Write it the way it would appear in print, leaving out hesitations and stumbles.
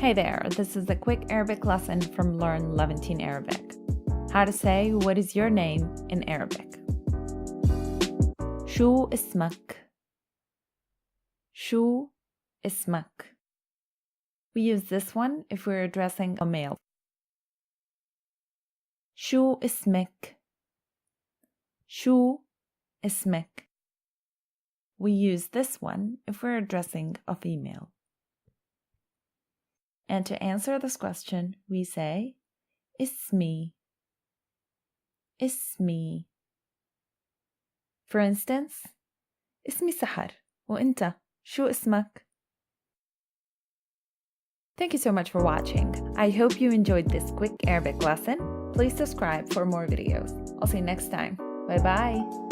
Hey there, this is a quick Arabic lesson from Learn Levantine Arabic. How to say what is your name in Arabic. شو اسمك? شو اسمك? We use this one if we're addressing a male. شو اسمك? شو اسمك? We use this one if we're addressing a female. And to answer this question, we say اسمي. اسمي. For instance, اسمي سحر وانت شو اسمك? Thank you so much for watching. I hope you enjoyed this quick Arabic lesson. Please subscribe for more videos. I'll see you next time. Bye bye.